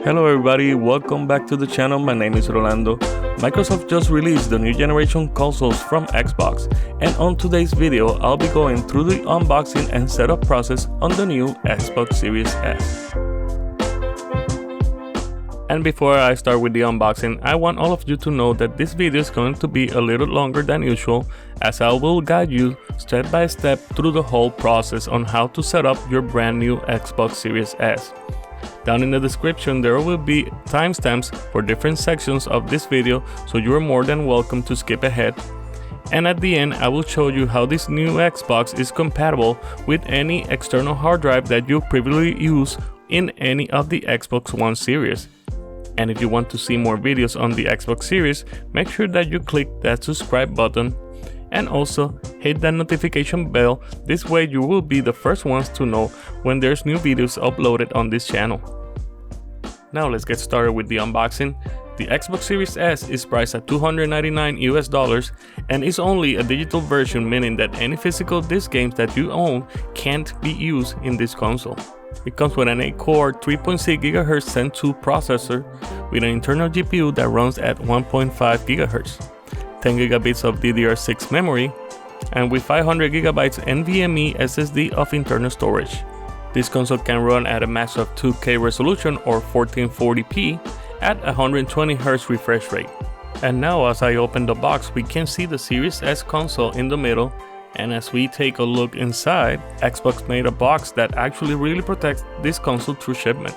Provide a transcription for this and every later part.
Hello everybody, welcome back to the channel. My name is Rolando. Microsoft just released the new generation consoles from Xbox, and on today's video I'll be going through the unboxing and setup process on the new Xbox Series S. And before I start with the unboxing, I want all of you to know that this video is going to be a little longer than usual, as I will guide you step by step through the whole process on how to set up your brand new Xbox Series S. Down in the description there will be timestamps for different sections of this video, so you are more than welcome to skip ahead. And at the end I will show you how this new Xbox is compatible with any external hard drive that you previously use in any of the Xbox One series. And if you want to see more videos on the Xbox Series, make sure that you click that subscribe button and also hit that notification bell. This way you will be the first ones to know when there's new videos uploaded on this channel. Now let's get started with the unboxing. The Xbox Series S is priced at $299 US and is only a digital version, meaning that any physical disc games that you own can't be used in this console. It comes with an 8-core 3.6 GHz Zen 2 processor with an internal GPU that runs at 1.5 GHz, 10 GB of DDR6 memory, and with 500 GB NVMe SSD of internal storage. This console can run at a max of 2K resolution or 1440p at 120Hz refresh rate. And now as I open the box, we can see the Series S console in the middle. And as we take a look inside, Xbox made a box that actually really protects this console through shipment.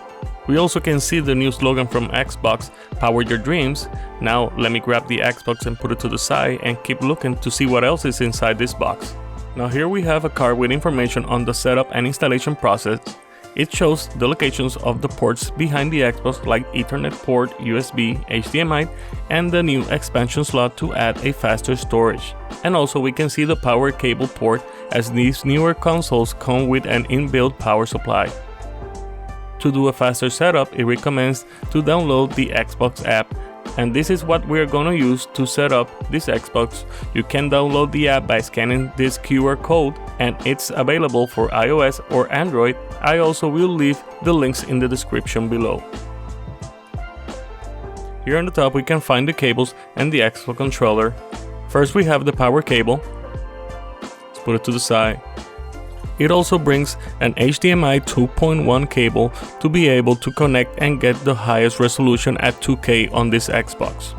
We also can see the new slogan from Xbox, "Power Your Dreams." Now let me grab the Xbox and put it to the side and keep looking to see what else is inside this box. Now here we have a card with information on the setup and installation process. It shows the locations of the ports behind the Xbox, like Ethernet port, USB, HDMI, and the new expansion slot to add a faster storage. And also we can see the power cable port, as these newer consoles come with an inbuilt power supply. To do a faster setup, it recommends to download the Xbox app, and this is what we are going to use to set up this Xbox. You can download the app by scanning this QR code, and it's available for iOS or Android. I also will leave the links in the description below. Here on the top we can find the cables and the Xbox controller. First we have the power cable. Let's put it to the side. It also brings an HDMI 2.1 cable to be able to connect and get the highest resolution at 2K on this Xbox.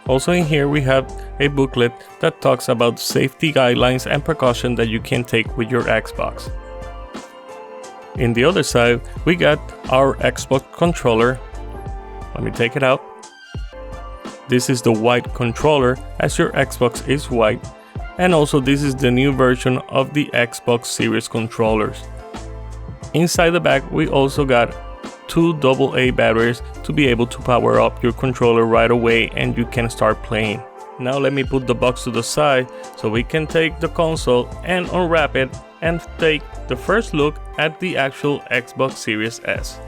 Also in here we have a booklet that talks about safety guidelines and precautions that you can take with your Xbox. In the other side we got our Xbox controller. Let me take it out. This is the white controller, as your Xbox is white. And also this is the new version of the Xbox Series controllers. Inside the back we also got two AA batteries to be able to power up your controller right away and you can start playing. Now let me put the box to the side so we can take the console and unwrap it and take the first look at the actual Xbox Series S.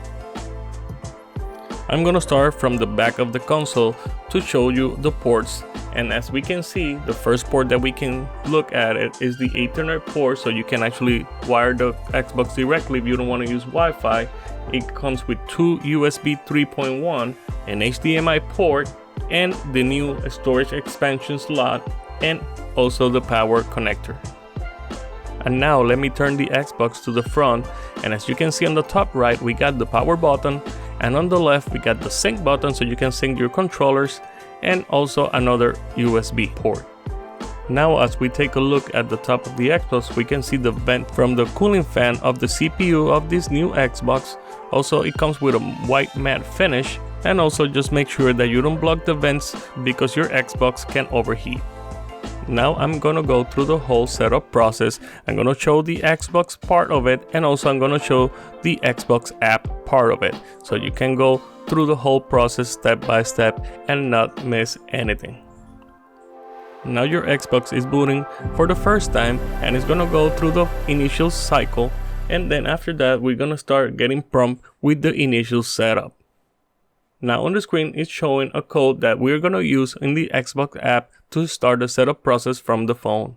I'm gonna start from the back of the console to show you the ports. And as we can see, the first port that we can look at it is the Ethernet port, so you can actually wire the Xbox directly if you don't want to use Wi-Fi. It comes with two USB 3.1, an HDMI port, and the new storage expansion slot, and also the power connector. And now let me turn the Xbox to the front, and as you can see on the top right we got the power button, and on the left we got the sync button so you can sync your controllers, and also another USB port. Now as we take a look at the top of the Xbox, we can see the vent from the cooling fan of the CPU of this new Xbox. Also it comes with a white matte finish, and also just make sure that you don't block the vents because your Xbox can overheat. Now I'm gonna go through the whole setup process. I'm gonna show the Xbox part of it, and also I'm gonna show the Xbox app part of it, so you can go through the whole process step by step and not miss anything. Now your Xbox is booting for the first time and it's gonna go through the initial cycle, and then after that we're gonna start getting prompt with the initial setup. Now on the screen it's showing a code that we're gonna use in the Xbox app to start the setup process from the phone.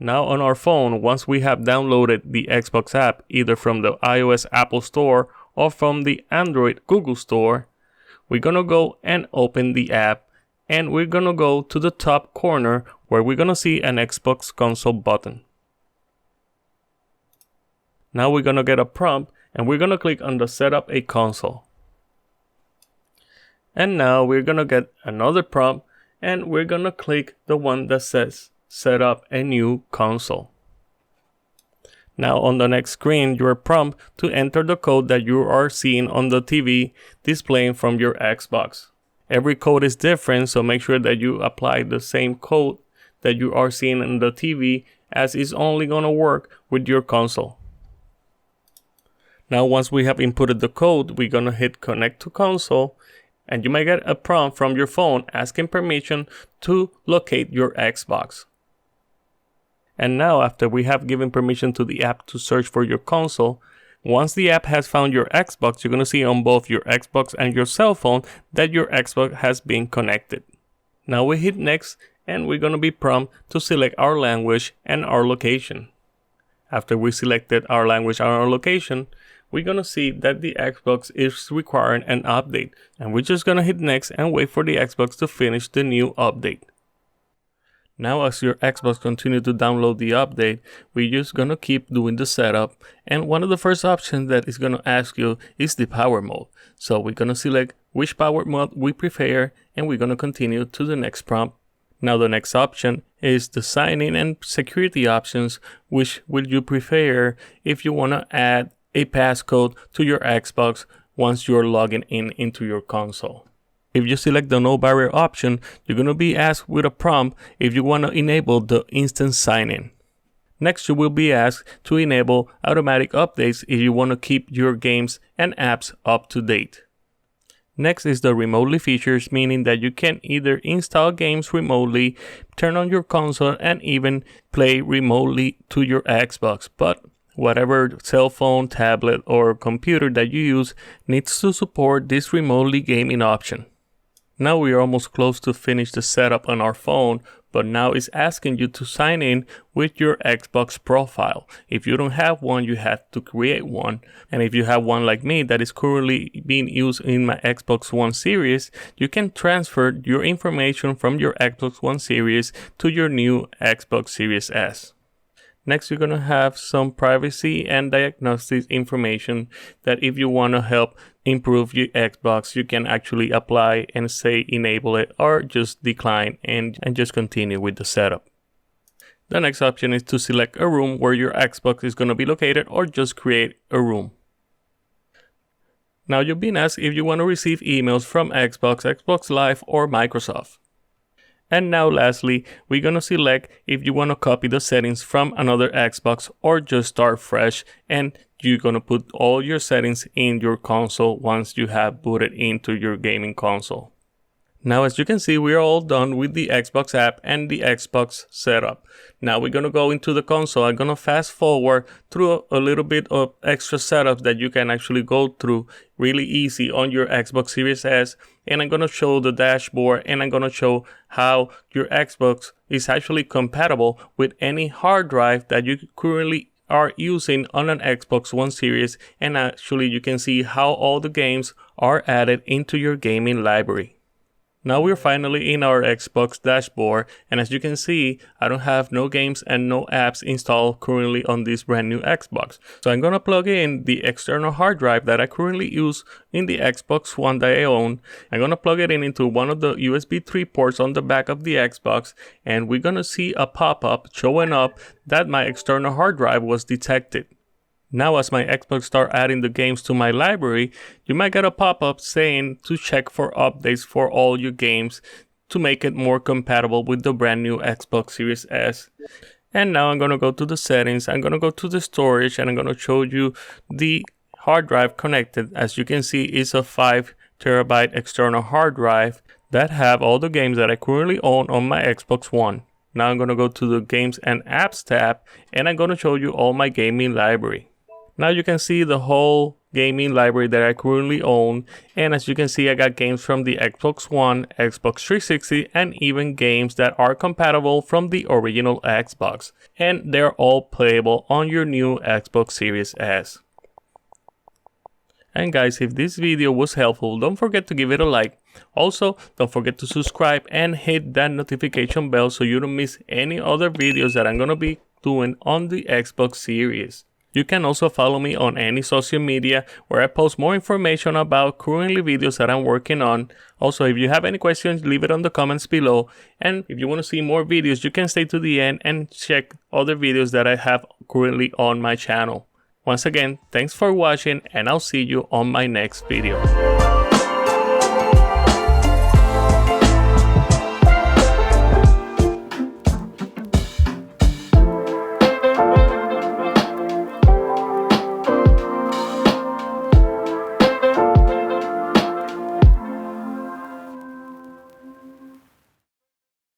Now on our phone, once we have downloaded the Xbox app either from the iOS Apple Store or from the Android Google Store, we're gonna go and open the app, and we're gonna go to the top corner where we're gonna see an Xbox console button. Now we're gonna get a prompt, and we're gonna click on the setup a console. And now we're gonna get another prompt, and we're gonna click the one that says set up a new console. Now on the next screen, you're prompted to enter the code that you are seeing on the TV displaying from your Xbox. Every code is different, so make sure that you apply the same code that you are seeing on the TV, as it's only gonna work with your console. Now once we have inputted the code, we're gonna hit connect to console, and you might get a prompt from your phone asking permission to locate your Xbox. And now after we have given permission to the app to search for your console, once the app has found your Xbox, you're going to see on both your Xbox and your cell phone that your Xbox has been connected. Now we hit next, and we're going to be prompted to select our language and our location. After we selected our language and our location, we're going to see that the Xbox is requiring an update, and we're just going to hit next and wait for the Xbox to finish the new update. Now as your Xbox continues to download the update, we're just gonna keep doing the setup, and one of the first options that is gonna ask you is the power mode. So we're gonna select which power mode we prefer, and we're gonna continue to the next prompt. Now the next option is the sign in and security options. Which will you prefer if you wanna add a passcode to your Xbox once you're logging in into your console? If you select the no barrier option, you're going to be asked with a prompt if you want to enable the instant sign-in. Next, you will be asked to enable automatic updates if you want to keep your games and apps up to date. Next is the remotely features, meaning that you can either install games remotely, turn on your console, and even play remotely to your Xbox. But whatever cell phone, tablet, or computer that you use needs to support this remotely gaming option. Now we are almost close to finish the setup on our phone, but now it's asking you to sign in with your Xbox profile. If you don't have one, you have to create one. And if you have one like me that is currently being used in my Xbox One series, you can transfer your information from your Xbox One series to your new Xbox Series S. Next, you're going to have some privacy and diagnostics information that if you want to help improve your Xbox, you can actually apply and say enable it, or just decline and just continue with the setup. The next option is to select a room where your Xbox is going to be located, or just create a room. Now you've been asked if you want to receive emails from Xbox, Xbox Live, or Microsoft. And now lastly, we're going to select if you want to copy the settings from another Xbox or just start fresh, and you're going to put all your settings in your console once you have booted into your gaming console. Now as you can see, we are all done with the Xbox app and the Xbox setup. Now we're going to go into the console. I'm going to fast forward through a little bit of extra setups that you can actually go through really easy on your Xbox Series S. And I'm going to show the dashboard, and I'm going to show how your Xbox is actually compatible with any hard drive that you currently are using on an Xbox One series. And actually you can see how all the games are added into your gaming library. Now we're finally in our Xbox dashboard, and as you can see, I don't have no games and no apps installed currently on this brand new Xbox. So I'm gonna plug in the external hard drive that I currently use in the Xbox One that I own. I'm gonna plug it in into one of the USB 3 ports on the back of the Xbox, and we're gonna see a pop-up showing up that my external hard drive was detected. Now as my Xbox start adding the games to my library, you might get a pop-up saying to check for updates for all your games to make it more compatible with the brand new Xbox Series S. And now I'm going to go to the settings, I'm going to go to the storage, and I'm going to show you the hard drive connected. As you can see, it's a 5 terabyte external hard drive that have all the games that I currently own on my Xbox One. Now I'm going to go to the games and apps tab, and I'm going to show you all my gaming library. Now you can see the whole gaming library that I currently own, and as you can see, I got games from the Xbox One, Xbox 360, and even games that are compatible from the original Xbox, and they're all playable on your new Xbox Series S. And guys, if this video was helpful, don't forget to give it a like. Also, don't forget to subscribe and hit that notification bell so you don't miss any other videos that I'm gonna be doing on the Xbox series. You can also follow me on any social media where I post more information about currently videos that I'm working on. Also, if you have any questions, leave it on the comments below. And if you want to see more videos, you can stay to the end and check other videos that I have currently on my channel. Once again, thanks for watching, and I'll see you on my next video.